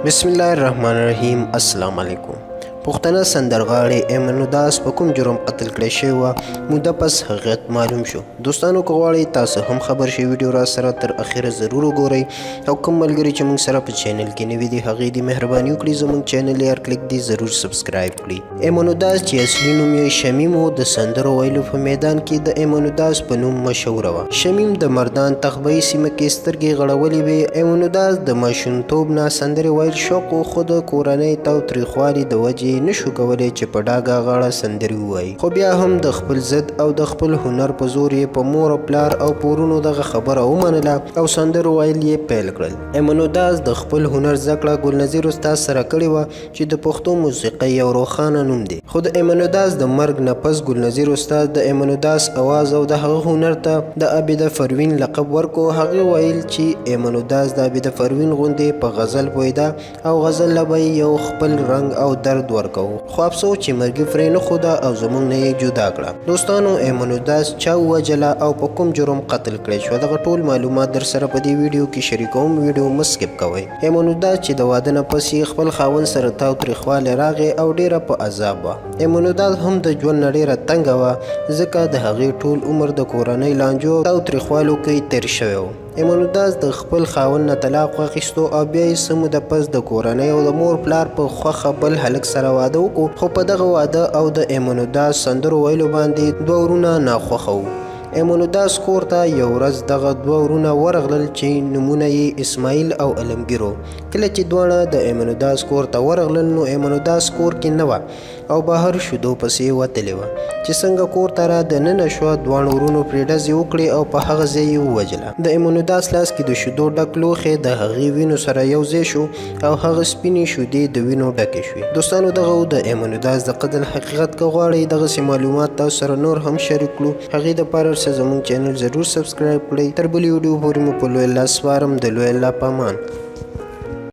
بسم الله الرحمن الرحیم. السلام علیکم. پښتنه سندرغاړی ایمن اوداس په کوم جرم قتل کړی شوی وه موده پس حقیقت معلوم شو. دوستانو که غواړئ تاسو هم خبر شئ ویډیو را سره تر اخره ضرور وګورئ او کوم ملګري چې موږ سره په چینل کې نوي دي هغې دې مهرباني وکړي زموږ چینل یې هر کلیک دي ضرور سبسکرایب کړي. ایمن اوداس چې اصلي نوم یې شمیم و د سندرو ویلو په میدان کې د ایمن اوداس په نوم مشهوره وه. شمیم د مردان تخبهی سیمه کې سترګې غړولې وې. ایمن اوداس د ماشومتوب نه سندرې ویل شوق و خو د کورنۍ تاوتریخوالي د وجې نشو کولی چې په ډاګه غاړه سندرې ووایي، خو بیا هم د خپل ضد او د خپل هنر په زور یې په مور او پلار او پورونو دغه خبره ومنله او سندرو ویل یې پیل کړل. ایمن اوداس د خپل هنر زده کړه ګلنظیر استاد سره کړې وه چې د پښتو موسیقۍ یو روښانه نوم دی، خو د ایمن اوداس د مرګ نه پس ګلنظیر استاد د ایمن اوداس اواز او د هغه هنر ته د عابده فروین لقب ورکو. هغې ویل چې ایمن اوداس د عابده فروین غوندې په غزل پوهېده او غزل له به یو خپل رنګ او درد ورکوه، خو افسوس چې مرګي پرې نه ښوده او زموږ نه یې جدا کړه. دوستانو ایمن اوداس چا ووژله او په کوم جرم قتل کړی شو دغه ټول معلومات در سره په دې ویډیو کې شریکوم. ویډیو مه سکپ کوئ. ایمن اوداس چې د واده نه پس یې خپل خاوند سره تاوتریخوالی راغی او ډیره په عذاب وه. ایمن اوداس هم د ژوند نه ډیره تنګه وه ځکه د هغې ټول عمر د کورنۍ لانجو او تاوتریخوالو کې تیر شوی و. ایمن اوداس د خپل خاوند نه طلاق واخیستو او بیا یې څه موده پس د کورنۍ او د مور پلار په خوښه بل هلک سره واده وکړو، خو په دغه واده او د ایمن اوداس سندرو ویلو باندې دوه ورونه ناخوښه وو. ایمن اوداس کور ته یو ورځ دغه دوه ورونه ورغلل چې نومونه یې اسماعیل او علمګیر و. کله چې دواړه د ایمن اوداس کور ته ورغلل نو ایمن اوداس کور کې نه وه او بهر شیدو پسې وتلې وه. چې څنګه کور ته را دننه شوه دواړو ورونو پرې ډزې وکړې او په هغه ځای یې ووژله. د ایمن اوداس لاس کې د شیدو ډک لوښی د هغې وینو سره یو ځای شو او هغه سپینې شیدې د وینو ډکې شوې. دوستانو دغه د ایمن اوداس د قتل حقیقت که غواړئ دغسې معلومات تاسو سره نور هم شریک کړو هغې دپاره زموږ چینل ضرور سبسکرایب کړئ. تر بلې ویډیو پورې مو په لوی الله سپارم. د لوی الله په امان.